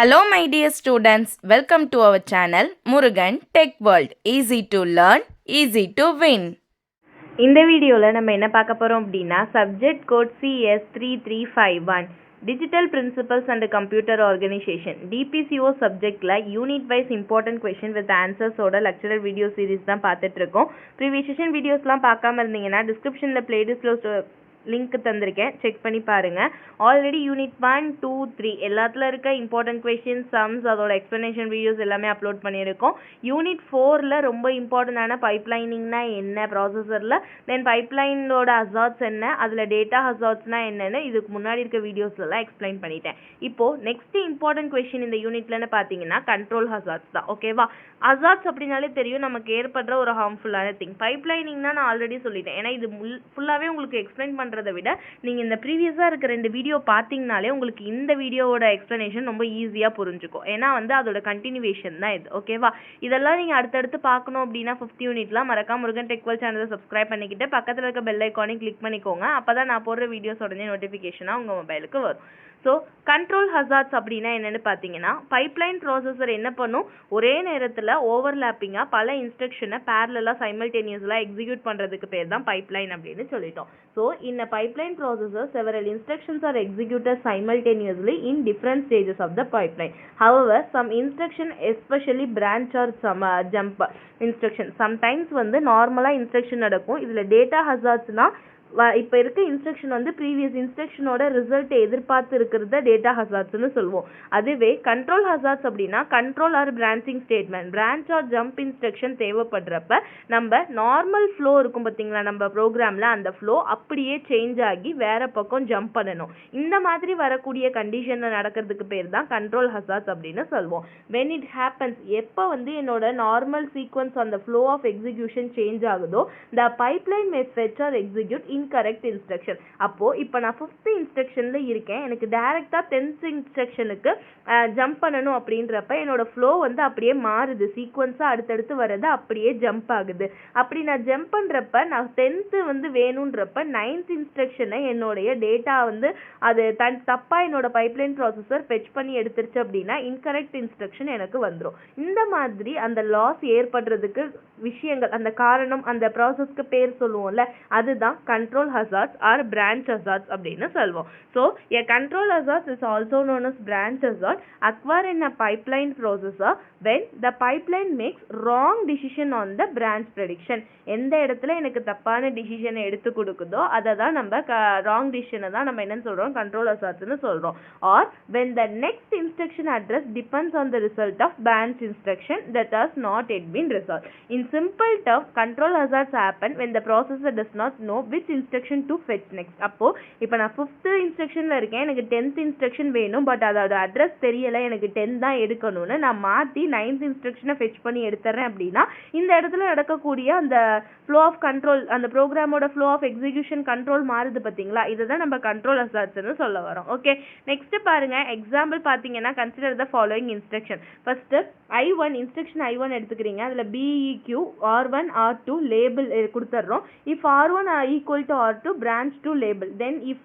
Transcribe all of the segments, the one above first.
Hello my dear students, welcome to our channel Murugan Tech World. Easy to learn, easy to win. இந்த வீடியோவில் நம்ம என்ன பார்க்க போகிறோம் அப்படின்னா subject code CS3351 digital principles and computer organization DPCO சப்ஜெக்டில் unit wise important question with ஆன்சர்ஸோட lecturer video series தான் பார்த்துட்டு இருக்கோம். ப்ரீவியஸ் செஷன் வீடியோஸ்லாம் பார்க்காம இருந்தீங்கன்னா டிஸ்கிரிப்ஷனில் பிளேலிஸ்ட்டில் லிங்க் தந்திருக்கேன், செக் பண்ணி பாருங்கள். ஆல்ரெடி யூனிட் 1, 2, 3 எல்லாத்துல இருக்க இம்பார்ட்டன்ட் கொஷின்ஸ், சம்ஸ், அதோட எக்ஸ்ப்ளனேஷன் வீடியோஸ் எல்லாமே அப்லோட் பண்ணியிருக்கோம். யூனிட் 4ல் ரொம்ப இம்பார்ட்டண்டான பைப்லைனிங்னா என்ன ப்ராசஸரில், தென் பைப்லைனோட ஹசார்ட்ஸ் என்ன, அதில் டேட்டா ஹசார்ட்ஸ்னால் என்னென்னு இதுக்கு முன்னாடி இருக்க வீடியோஸ்லாம் எக்ஸ்பிளைன் பண்ணிட்டேன். இப்போது நெக்ஸ்ட் இம்பார்ட்டன்ட் கொஷின் இந்த யூனிட்லன்னு பார்த்தீங்கன்னா கண்ட்ரோல் ஹசார்ட்ஸ் தான். ஓகேவா? ஹசார்ட்ஸ் அப்படின்னாலே தெரியும் நமக்கு ஏற்படுற ஒரு ஹார்ம்ஃபுல்லான திங். பைப்லைனிங்னா நான் ஆல்ரெடி சொல்லிட்டேன், ஏன்னா இது ஃபுல்லாகவே உங்களுக்கு எக்ஸ்பிளைன் பண்ணுறதை விட நீங்கள் இந்த ப்ரீவியஸாக இருக்க 2 வீடியோ பார்த்தீங்கனாலே உங்களுக்கு இந்த வீடியோவோட எக்ஸ்ப்ளனேஷன் ரொம்ப ஈஸியாக புரிஞ்சுக்கும். ஏன்னா அதோட கண்டினியூவேஷன் தான் இது. ஓகேவா? இதெல்லாம் நீங்கள் அடுத்தடுத்து பார்க்கணும் அப்படின்னா 5th யூனிட்லாம் மறக்காம முருகன் டெக் வேர்ல்ட் சேனலை சப்ஸ்கிரைப் பண்ணிக்கிட்டு பக்கத்தில் இருக்க பெல் ஐக்கானையும் கிளிக் பண்ணிக்கோங்க. அப்போ தான் நான் போடுற வீடியோஸ் உடனே நோட்டிஃபிகேஷனாக உங்கள் மொபைலுக்கு வரும். ஸோ கண்ட்ரோல் ஹசார்ட்ஸ் அப்படின்னா என்னென்னு பார்த்தீங்கன்னா, பைப்லைன் ப்ராசஸர் என்ன பண்ணும், ஒரே நேரத்தில் ஓவர்லேப்பிங்காக பல இன்ஸ்ட்ரக்ஷனை பேரலாக சைமல்டேனியஸாக எக்ஸிக்யூட் பண்ணுறதுக்கு பேர் தான் பைப்லைன் அப்படின்னு சொல்லிட்டோம். ஸோ இந்த pipeline processor several instructions are executed simultaneously in different stages of the pipeline. However, some instruction, especially branch or some jump instruction, sometimes நார்மலாக இன்ஸ்ட்ரக்ஷன் நடக்கும். இதில் டேட்டா ஹசார்ட்ஸ்னால் இப்போ இருக்க இன்ஸ்ட்ரக்ஷன் ப்ரீவியஸ் இன்ஸ்ட்ரக்ஷனோட ரிசல்ட் எதிர்பார்த்து இருக்கிறத டேட்டா ஹசார்ட்ஸ்னு சொல்லுவோம். அதுவே கண்ட்ரோல் ஹசார்ட்ஸ் அப்படின்னா control or branching statement, branch or jump instruction தேவைப்படுறப்ப நம்ம நார்மல் ஃப்ளோ இருக்கும் பார்த்தீங்களா நம்ம ப்ரோக்ராமில், அந்த ஃப்ளோ அப்படியே சேஞ்ச் ஆகி வேற பக்கம் ஜம்ப் பண்ணணும். இந்த மாதிரி வரக்கூடிய கண்டிஷனில் நடக்கிறதுக்கு பேர் தான் கண்ட்ரோல் ஹசார்ட்ஸ் அப்படின்னு சொல்லுவோம். வென் இட் ஹேப்பன்ஸ், எப்போ என்னோட நார்மல் சீக்வன்ஸ் அந்த ஃப்ளோ ஆஃப் எக்ஸிக்யூஷன் சேஞ்ச் ஆகுதோ, the pipeline may fetch or execute incorrect instruction. அப்போ இப்போ நான் 5th இன்ஸ்ட்ரக்ஷன்ல இருக்கேன், எனக்கு டைரக்டா 10th இன்ஸ்ட்ரக்ஷனுக்கு ஜம்ப் பண்ணணும் அப்படின்றப்ப என்னோட ஃப்ளோ அப்படியே மாறுது, சீக்வன்ஸா அடுத்தடுத்து வரது அப்படியே ஜம்ப் ஆகுது. அப்படி நான் ஜம்ப் பண்றப்ப நான் 10th வேணும்ன்றப்ப 9th இன்ஸ்ட்ரக்ஷனை என்னுடைய டேட்டா அது தப்பா என்னோட பைப்லைன் ப்ராசஸர் ஃபெட்ச் பண்ணி எடுத்துருச்சு அப்படின்னா இன்கரெக்ட் இன்ஸ்ட்ரக்ஷன் எனக்கு வந்துடும். இந்த மாதிரி அந்த லாஸ் ஏற்படுறதுக்கு விஷயங்கள், அந்த காரணம், அந்த ப்ராசஸ்க்கு பேர் சொல்லுவோம்ல, அதுதான் control hazards or branch hazards அப்படின்னு சொல்வோம். So a control hazard is also known as branch hazard occur in a pipeline processor when the pipeline makes wrong decision on the branch prediction. எந்த இடத்துல எனக்கு தப்பான டிசிஷனை எடுத்து கொடுக்குதோ அதை தான் நம்ம wrong decision தான் நம்ம என்னன்னு சொல்றோம், control hazardsனு சொல்றோம். Or when the next instruction address depends on the result of branch instruction that has not yet been resolved. In simple terms, control hazards happen when the processor does not know which instruction to fetch next. அப்போ இப்போ நான் 5th இன்ஸ்ட்ரக்ஷன்ல இருக்கேன், எனக்கு 10th instruction வேணும், but அதோட address தெரியல, எனக்கு 10 தான் எடுக்கணும்னு நான் மாற்றி 9th இன்ஸ்ட்ரக்ஷனை ஃபெட்ச் பண்ணி எடுத்துறேன் அப்படின்னா இந்த இடத்துல நடக்கக்கூடிய அந்த ஃப்ளோ ஆஃப் கண்ட்ரோல், அந்த ப்ரோக்ராமோட ஃப்ளோ ஆஃப் எக்ஸிக்யூஷன் கண்ட்ரோல் மாறுது பார்த்தீங்களா, இதை தான் நம்ம கண்ட்ரோல் ஹசார்ட்ஸ்னு சொல்ல வரோம். ஓகே, நெக்ஸ்ட் பாருங்க. எக்ஸாம்பிள் பார்த்தீங்கன்னா consider the following instruction. First I1 instruction I1 எடுத்துக்கிறீங்க, அதில் BEQ R1 R2 லேபிள் கொடுத்துட்றோம். If R1 equal to R2 branch to label, then if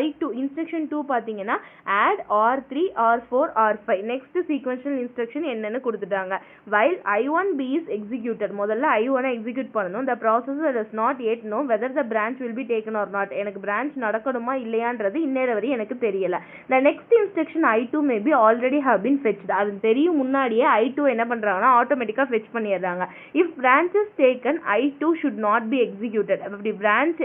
I2 instruction 2 பார்த்தீங்கன்னா add R3 R4 R5 next sequential instruction என்னன்னு கொடுத்துட்டாங்க. while I1B is executed, முதல்ல I1 execute பண்ணணும். the processor does not yet know whether the branch will be taken or not. எனக்கு branch நடக்கணுமா இல்லையான்றது இன்னேற வரை எனக்கு தெரியல. the next instruction I2 may be already have been fetched, அது தெரியும் முன்னாடியே I2 என்ன பண்றாங்கன்னா ஆட்டோமேட்டிக்கா ஃபெட்ச் பண்ணிடுறாங்க. if branch is taken, I2 should not be executed. அப்படி branch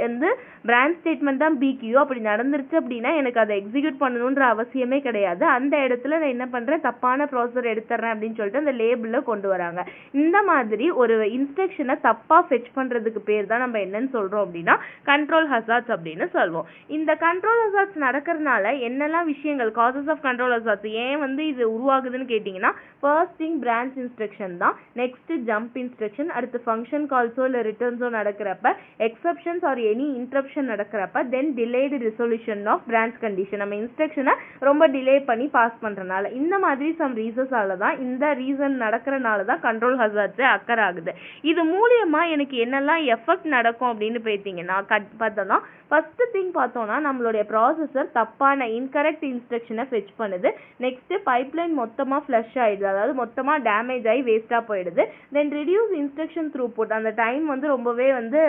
பிரான்ச் ஸ்டேட்மெண்ட் தான் BQ, அப்படி நடந்துருச்சு அப்படின்னா எனக்கு அதை எக்ஸிக்யூட் பண்ணணுன்ற அவசியமே கிடையாது. அந்த இடத்துல நான் என்ன பண்றேன், தப்பான ப்ராசஸர் எடுத்துறேன் அப்படின்னு சொல்லிட்டு அந்த லேபிளில் கொண்டு வராங்க. இந்த மாதிரி ஒரு இன்ஸ்ட்ரக்ஷனை தப்பா ஃபெட்ச் பண்றதுக்கு பேர் தான் நம்ம என்னன்னு சொல்றோம் அப்படின்னா கண்ட்ரோல் ஹசார்ட்ஸ் அப்படின்னு சொல்வோம். இந்த கண்ட்ரோல் ஹசார்ட்ஸ் நடக்கிறதுனால என்னெல்லாம் விஷயங்கள், காசஸ் ஆஃப் கண்ட்ரோல் ஹசார்ட்ஸ் ஏன் இது உருவாகுதுன்னு கேட்டிங்கன்னா, ஃபர்ஸ்ட் திங் பிரான்ச் இன்ஸ்ட்ரக்ஷன் தான், நெக்ஸ்ட் ஜம்ப் இன்ஸ்ட்ரக்ஷன், அடுத்து ஃபங்க்ஷன் கால்ஸோ இல்லை ரிட்டர்ன்ஸோ நடக்கிறப்ப எக்ஸப்ஷன்ஸ் ஆர் எனி இன்டரப்ஷன் நடக்கிறப்ப then delayed resolution of branch condition. நம்ம இன்ஸ்ட்ரக்ஷனை ரொம்ப டிலே பண்ணி பாஸ் பண்ணுறனால இந்த மாதிரி சம் ரீசன்ஸால தான் இந்த ரீசன் நடக்கிறனால தான் கண்ட்ரோல் ஹசார்ட்ஸே அக்கர் ஆகுது. இது மூலியமா எனக்கு என்னெல்லாம் எஃபெக்ட் நடக்கும் அப்படின்னு பார்த்தீங்கன்னா பார்த்தோம்னா ஃபர்ஸ்ட் திங் பார்த்தோம்னா நம்மளுடைய ப்ராசஸர் தப்பான இன்கரெக்ட் இன்ஸ்ட்ரக்ஷனை ஃபெச் பண்ணுது. நெக்ஸ்ட் பைப்லைன் மொத்தமாக ஃப்ளஷ் ஆயிடுது, அதாவது மொத்தமாக டேமேஜ் ஆகி வேஸ்ட்டாக போயிடுது. தென் ரெடியூஸ் இன்ஸ்ட்ரக்ஷன் த்ரூபுட், அந்த டைம் வந்து ரொம்பவே வந்து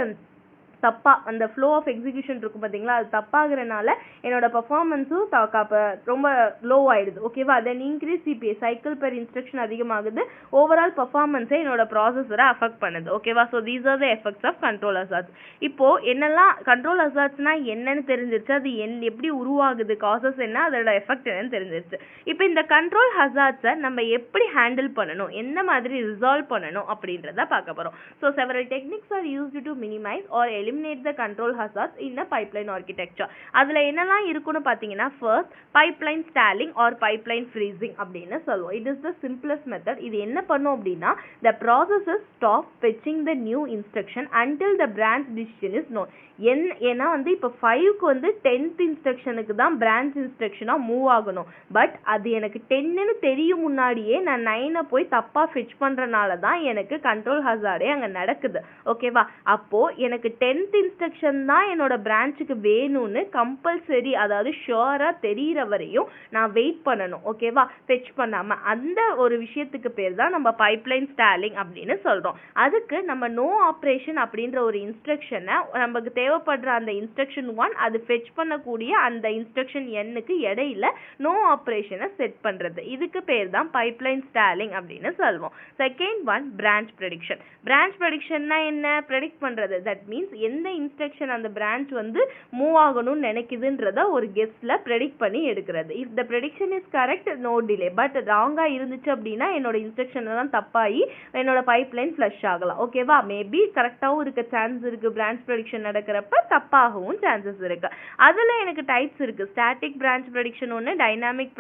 தப்பாக அந்த ஃப்ளோ ஆஃப் எக்ஸிக்யூஷன் இருக்கும் பார்த்தீங்களா, அது தப்பாகிறனால என்னோட பர்ஃபார்மன்ஸும் ரொம்ப லோ ஆயிடுது. ஓகேவா? Then increase CPI, cycle per instruction அதிகமாகுது. ஓவரால் பர்ஃபார்மன்ஸே என்னோட ப்ராசஸரை அஃபெக்ட் பண்ணுது. ஓகேவா? So these are the effects of control hazards. இப்போ என்னெல்லாம் கண்ட்ரோல் ஹசார்ட்ஸ்னா என்னன்னு தெரிஞ்சிருச்சு, அது எப்படி உருவாகுது, காசஸ் என்ன, அதோட எஃபெக்ட் என்னன்னு தெரிஞ்சிருச்சு. இப்போ இந்த கண்ட்ரோல் ஹசார்ட்ஸை நம்ம எப்படி ஹேண்டில் பண்ணணும், எந்த மாதிரி ரிசால்வ் பண்ணணும் அப்படின்றத பார்க்க போகிறோம். So several techniques are used to minimize or eliminate the control hazards in a pipeline architecture. அதுல என்னெல்லாம் இருக்குன்னு பார்த்தீங்கன்னா first pipeline stalling or pipeline freezing அப்படின்னு சொல்லுவோம். It is the simplest method. இது என்ன பண்ணும் அப்படின்னா the processes stop fetching the new instruction until the branch decision is known. ஏன்னா வந்து இப்போ 5க்கு வந்து 10th இன்ஸ்ட்ரக்ஷனுக்கு தான் பிரான்ச் இன்ஸ்ட்ரக்ஷனாக மூவ் ஆகணும். பட் அது எனக்கு 10ன்னு தெரியும் முன்னாடியே நான் 9 போய் தப்பாக ஃபெச் பண்ணுறனால தான் எனக்கு கண்ட்ரோல் ஹசார்டே அங்கே நடக்குது. ஓகேவா? அப்போது எனக்கு 10th இன்ஸ்ட்ரக்ஷன் தான் என்னோட பிரான்ச்சுக்கு வேணும்னு கம்பல்சரி, அதாவது ஷுவராக தெரிகிற வரையும் நான் வெயிட் பண்ணணும். ஓகேவா? ஃபெச் பண்ணாமல். அந்த ஒரு விஷயத்துக்கு பேர் தான் நம்ம பைப்லைன் ஸ்டாலிங் அப்படின்னு சொல்கிறோம். அதுக்கு நம்ம நோ ஆப்ரேஷன் அப்படின்ற ஒரு இன்ஸ்ட்ரக்ஷனை நமக்கு தேவைப்படுற அந்த இன்ஸ்ட்ரக்ஷன் 1 அது ஃபெச் பண்ணக்கூடிய அந்த இன்ஸ்ட்ரக்ஷன் n-க்கு இடையில நோ ஆப்ரேஷனை செட் பண்றது. இதுக்கு பேர் தான் பைப்லைன் ஸ்டாலிங் அப்படின்னு சொல்லுவோம். Second one branch prediction. Branch ப்ரெடிக்ஷன்னா என்ன? ப்ரெடிக்ட் பண்றது. தட் மீன்ஸ் எந்த இன்ஸ்ட்ரக்ஷன் அந்த பிரான்ச் வந்து மூவ் ஆகணும்னு நினைக்குதுன்றத ஒரு கெஸ்ல ப்ரெடிக்ட் பண்ணி எடுக்கிறது. If the prediction is correct no delay. But ராங்கா இருந்துச்சு அப்படின்னா என்னோட இன்ஸ்ட்ரக்ஷன் எல்லாம் தப்பாகி என்னோட பைப்லைன் ஃப்ளஷ் ஆகலாம். ஓகேவா? மேபி கரெக்டாகவும் இருக்க சான்ஸ் இருக்கு. பிரான்ச் ப்ரெடிக்ஷன் நடக்கிறப்ப தப்பாகவும் சான்சஸ் இருக்கு. அதுல எனக்கு டைப்ஸ் இருக்கு. ஸ்டாட்டிக் பிரான்ச் ப்ரெடிக்ஷன் ஒன்று, டைனாமிக்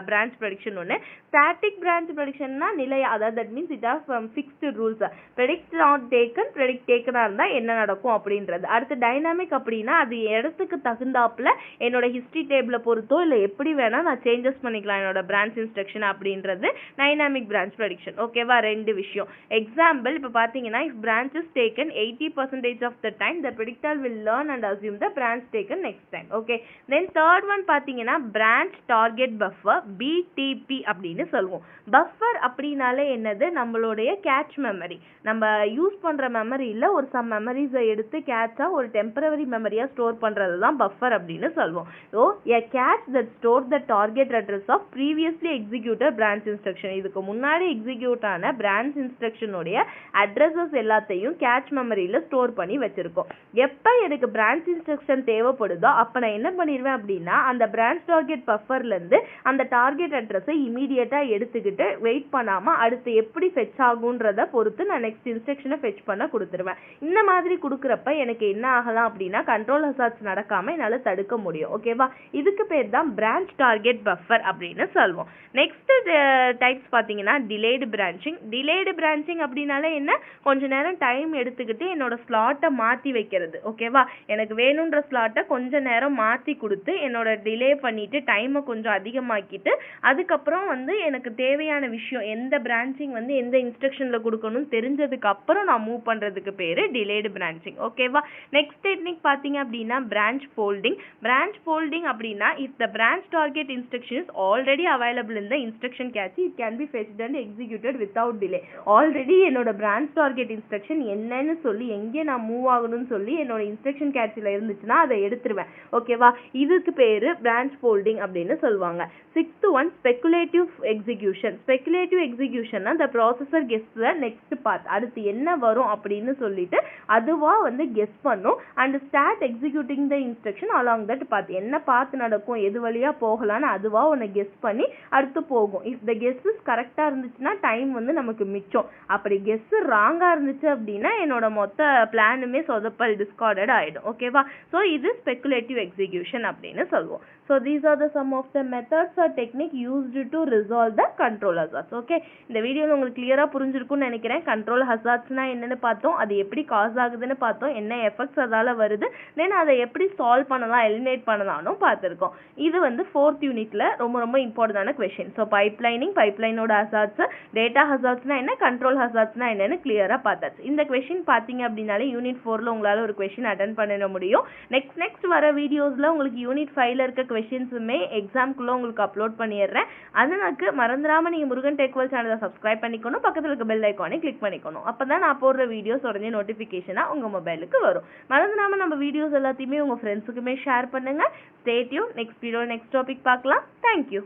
பிரான்ச் ப்ரெடிக்ஷன் ஒன்று. ஸ்டாட்டிக் பிரான்ச் ப்ரெடிக்ஷன்னா நிலையா, அதாவது that means it of fixed rules. Predict not taken, predict டேக்கனா இருந்தா என்ன நடக்கும் அப்படின்றது. அடுத்து டைனாமிக் அப்படின்னா அது இடத்துக்கு தகுந்தாப்புல என்னோட ஹிஸ்டரி டேபிள பொறுத்தோ இல்லை எப்படி வேணா நான் சேஞ்சஸ் பண்ணிக்கலாம் என்னோட பிரான்ச் இன்ஸ்ட்ரக்ஷன் அப்படின்றது டைனாமிக் பிரான்ச் ப்ரெடிக்ஷன். ஓகேவா? ரெண்டு விஷயம். எக்ஸாம்பிள் இப்போ பார்த்தீங்கன்னா if branch is taken 80% of the time the predictor will learn and assume the branch taken next time. Okay, then third one பார்த்தீங்கன்னா branch target buffer BTP அப்படின்னு சொல்லுவோம். Buffer அப்படின்னாலே என்னது? நம்மளுடைய கேட்ச் மெமரி. நம்ம யூஸ் பண்ற மெமரியில ஒரு சம் மெமரிஸை எடுத்து கேட்சா ஒரு டெம்பரரி மெமரியா ஸ்டோர் பண்றது தான் பஃபர் அப்படின்னு சொல்லுவோம். So a cache that stores the target address of previously executed branch instruction. இதுக்கு முன்னாடி எக்ஸிக்யூட் ஆன பிரான்ச் இன்ஸ்ட்ரக்ஷனுடைய அட்ரஸஸ் எல்லாத்தையும் கேட்ச் மெமரியில ஸ்டோர் பண்ணி வச்சிருக்கோம். எப்போ எனக்கு பிரான்ச் இன்ஸ்ட்ரக்ஷன் தேவைப்படுதோ அப்போ நான் என்ன பண்ணிடுவேன் அப்படின்னா அந்த பிரான்ச் டார்கெட் பஃபர்லேருந்து அந்த டார்கெட் அட்ரஸை இமீடியட்டாக எடுத்துக்கிட்டு வெயிட் பண்ணாமல் அடுத்து எப்படி ஃபெச் ஆகுன்றத பொறுத்து நான் நெக்ஸ்ட் இன்ஸ்ட்ரக்ஷனை ஃபெச் பண்ண கொடுத்துருவேன். இந்த மாதிரி கொடுக்குறப்ப எனக்கு என்ன ஆகலாம் அப்படின்னா கண்ட்ரோல் ஹசார்ட்ஸ் நடக்காமல் என்னால் தடுக்க முடியும். ஓகேவா? இதுக்கு பேர் தான் பிரான்ச் டார்கெட் பஃபர் அப்படின்னு சொல்லுவோம். நெக்ஸ்ட் டைப்ஸ் பார்த்தீங்கன்னா டிலேடு பிரான்ச்சிங். டிலேடு பிரான்ச்சிங் அப்படின்னாலே என்ன? கொஞ்ச நேரம் டைம் எடுத்துக்கிட்டு என்னோட ஸ்லாட்டை மாற்றி வைக்கிறது. ஓகேவா? எனக்கு வேணுன்ற ஸ்லாட்டை கொஞ்ச நேரம் மாற்றி கொடுத்து என்னோட டிலே பண்ணிட்டு டைமை கொஞ்சம் அதிகமாக்கிட்டு அதுக்கப்புறம் வந்து எனக்கு தேவையான விஷயம் எந்த பிரான்ச்சிங் வந்து எந்த இன்ஸ்ட்ரக்ஷனில் கொடுக்கணும்னு தெரிஞ்சதுக்கு அப்புறம் நான் மூவ் பண்ணுறதுக்கு பேர் டிலேடு பிரான்ச்சிங். ஓகேவா? நெக்ஸ்ட் டெக்னிக் பார்த்தீங்க அப்படின்னா பிரான்ச் ஃபோல்டிங். பிரான்ச் ஃபோல்டிங் அப்படின்னா if the branch target instruction is already available in the instruction catch it can be fetched and executed without delay. Already என்னோட பிரான்ச் டார்கெட் இன்ஸ்ட்ரக்ஷன் என்னன்னு சொல்லி எங்கே நான் move ஆகணும்னு சொல்லி என்னோட இன்ஸ்ட்ரக்ஷன் கேட்சில் இருந்துச்சுன்னா அதை எடுத்துருவேன். ஓகேவா? இதுக்கு பேர் பிரான்ச் ஃபோல்டிங் அப்படின்னு சொல்லுவாங்க. Sixth one speculative execution. Speculative எக்ஸிக்யூஷன்னா the processor guess the next part, அடுத்து என்ன வரும் அப்படின்னு சொல்லிட்டு அதுவா வந்து கெஸ் பண்ணும் and start executing the instruction along that path. என்ன பாத் நடக்கும், எது வழியா போகலான்னு அதுவா ஒன்று கெஸ் பண்ணி அடுத்து போகும். இஃப் த கெஸ் இஸ் கரெக்டாக இருந்துச்சுன்னா டைம் வந்து நமக்கு மிச்சம். அப்படி கெஸ் ராங்காக இருந்துச்சு அப்படின்னா என்னோட மொத்த பிளானுமே சொதப்பல் டிஸ்கார்டட் ஆகிடும். ஓகேவா? ஸோ இது ஸ்பெகுலேட்டிவ் எக்ஸிக்யூஷன் அப்படின்னு சொல்லுவோம். So these are the some of the methods or technique used to resolve the control hazards. Okay, இந்த வீடியோவில் உங்களுக்கு கிளியராக புரிஞ்சிருக்கும்னு நினைக்கிறேன். கண்ட்ரோல் ஹசார்ட்ஸ்னா என்னென்னு பார்த்தோம், அது எப்படி காஸ் ஆகுதுன்னு பார்த்தோம், என்ன எஃபெக்ட்ஸ் அதால் வருது, தென் அதை எப்படி சால்வ் பண்ணலாம், எலிமினேட் பண்ணலாம்னு பார்த்துருக்கோம். இது வந்து 4th யூனிட்டில் ரொம்ப ரொம்ப இம்பார்ட்டண்டான கொஷின். ஸோ பைப்லைனோட ஹசார்ட்ஸ், டேட்டா ஹசார்ட்ஸ்னா என்ன, கண்ட்ரோல் ஹசார்ட்ஸ்னா என்னன்னு கிளியராக பார்த்தாச்சு. இந்த கொஷின் பார்த்தீங்க அப்படின்னாலே யூனிட் 4ல் உங்களால் ஒரு கொஷின் அட்டன் பண்ண முடியும். நெக்ஸ்ட் வர வீடியோஸில் உங்களுக்கு யூனிட் 5ல் இருக்க கொஷின்ஸுமே எக்ஸாம்குள்ளே உங்களுக்கு அப்லோட் பண்ணிடுறேன். அதனாக்கு மறந்துடாமல் நீங்கள் முருகன் டெக் வேர்ல்ட் சேனலை சப்ஸ்கிரைப் பண்ணிக்கணும், பக்கத்தில் இருக்க பெல் ஐக்கானை கிளிக் பண்ணிக்கணும். அப்போ தான் நான் போடுற வீடியோஸ் உடனே நோட்டிஃபிகேஷனாக உங்கள் மொபைலுக்கு வரும். மறந்துடாமல் நம்ம வீடியோஸ் எல்லாத்தையுமே உங்கள் ஃப்ரெண்ட்ஸுக்குமே ஷேர் பண்ணுங்கள். Stay tune. Next video next topic பார்க்கலாம். தேங்க்யூ.